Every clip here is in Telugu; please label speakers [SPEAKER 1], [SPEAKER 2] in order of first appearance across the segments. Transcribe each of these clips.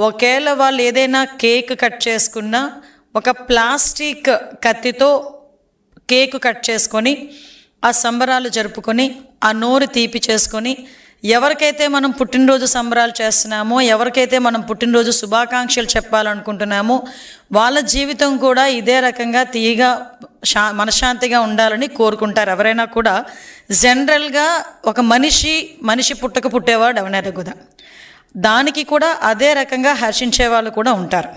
[SPEAKER 1] ఒకవేళ వాళ్ళు ఏదైనా కేక్ కట్ చేసుకున్నా ఒక ప్లాస్టిక్ కత్తితో కేక్ కట్ చేసుకొని ఆ సంబరాలు జరుపుకొని ఆ నోరు తీపి చేసుకొని ఎవరికైతే మనం పుట్టినరోజు సంబరాలు చేస్తున్నామో, ఎవరికైతే మనం పుట్టినరోజు శుభాకాంక్షలు చెప్పాలనుకుంటున్నామో వాళ్ళ జీవితం కూడా ఇదే రకంగా తీయగా మనశ్శాంతిగా ఉండాలని కోరుకుంటారు. ఎవరైనా కూడా జనరల్గా ఒక మనిషి పుట్టేవాడు ఎవరైనా కూడా దానికి కూడా అదే రకంగా హర్షించే వాళ్ళు కూడా ఉంటారు.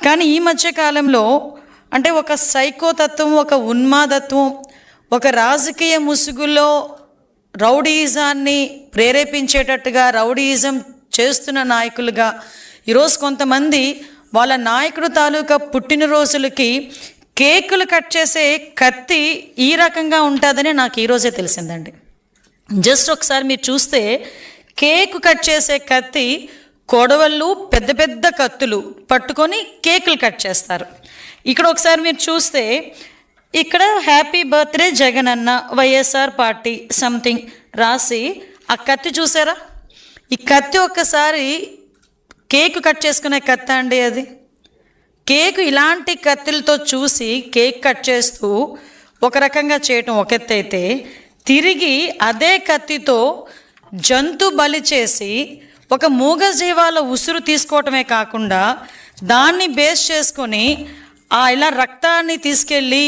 [SPEAKER 1] కానీ ఈ మధ్యకాలంలో అంటే ఒక సైకోతత్వం, ఒక ఉన్మాదత్వం, ఒక రాజకీయ ముసుగులో రౌడీయిజాన్ని ప్రేరేపించేటట్టుగా రౌడీయిజం చేస్తున్న నాయకులుగా ఈరోజు కొంతమంది వాళ్ళ నాయకుడు తాలూకా పుట్టినరోజులకి కేకులు కట్ చేసే కత్తి ఈ రకంగా ఉంటుందని నాకు ఈరోజే తెలిసిందండి. జస్ట్ ఒకసారి మీరు చూస్తే కేకు కట్ చేసే కత్తి కొడవళ్ళు పెద్ద పెద్ద కత్తులు పట్టుకొని కేకులు కట్ చేస్తారు. ఇక్కడ ఒకసారి మీరు చూస్తే ఇక్కడ హ్యాపీ బర్త్డే జగన్ అన్న వైఎస్ఆర్ పార్టీ సంథింగ్ రాసి ఆ కత్తి చూసారా? ఈ కత్తి ఒక్కసారి కేకు కట్ చేసుకునే కత్తి అండి. అది కేకు ఇలాంటి కత్తులతో చూసి కేక్ కట్ చేస్తూ ఒక రకంగా చేయటం ఒక ఎత్తు అయితే, తిరిగి అదే కత్తితో జంతు బలి చేసి ఒక మూగజీవాల ఉసురు తీసుకోవటమే కాకుండా దాన్ని బేస్ చేసుకొని ఇలా రక్తాన్ని తీసుకెళ్ళి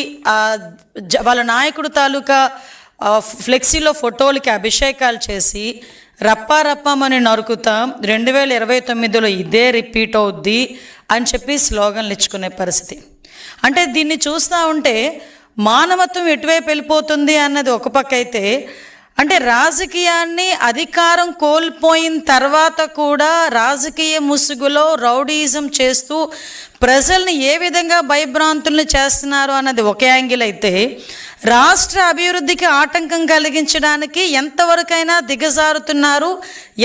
[SPEAKER 1] వాళ్ళ నాయకుడు తాలూకా ఫ్లెక్సీలో ఫోటోలకి అభిషేకాలు చేసి రప్పారప్పమని నరుకుతాం, 2029లో ఇదే రిపీట్ అవుద్ది అని చెప్పి స్లోగన్లు ఇచ్చుకునే పరిస్థితి. అంటే దీన్ని చూస్తూ ఉంటే మానవత్వం ఎటువైపు వెళ్ళిపోతుంది అన్నది ఒక పక్క అయితే, అంటే రాజకీయాన్ని అధికారం కోల్పోయిన తర్వాత కూడా రాజకీయ ముసుగులో రౌడీయిజం చేస్తూ ప్రజల్ని ఏ విధంగా భయభ్రాంతుల్ని చేస్తున్నారు అన్నది ఒక యాంగిల్ అయితే, రాష్ట్ర అభివృద్ధికి ఆటంకం కలిగించడానికి ఎంతవరకైనా దిగజారుతున్నారు,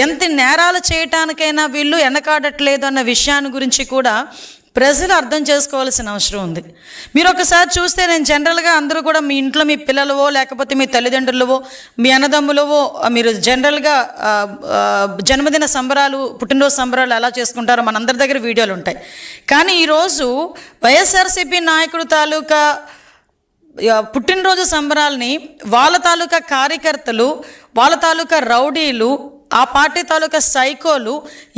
[SPEAKER 1] ఎంత నేరాలు చేయటానికైనా వీళ్ళు వెనకాడట్లేదు అన్న విషయాన్ని గురించి కూడా ప్రజలు అర్థం చేసుకోవాల్సిన అవసరం ఉంది. మీరు ఒకసారి చూస్తే, నేను జనరల్గా అందరూ కూడా మీ ఇంట్లో మీ పిల్లలవో లేకపోతే మీ తల్లిదండ్రులవో మీ అన్నదమ్ములవో మీరు జనరల్గా జన్మదిన సంబరాలు పుట్టినరోజు సంబరాలు ఎలా చేసుకుంటారో మనందరి దగ్గర వీడియోలు ఉంటాయి. కానీ ఈరోజు వైఎస్ఆర్సీపీ నాయకుడు తాలూకా పుట్టినరోజు సంబరాల్ని వాళ్ళ తాలూకా కార్యకర్తలు, వాళ్ళ తాలూకా రౌడీలు, ఆ పార్టీ తాలూకా సైకోలు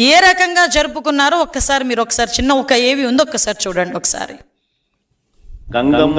[SPEAKER 1] ఏ రకంగా జరుపుకున్నారో ఒక్కసారి మీరు చిన్న ఒక ఏవి ఉందో ఒక్కసారి చూడండి. ఒకసారి గంగమ్మ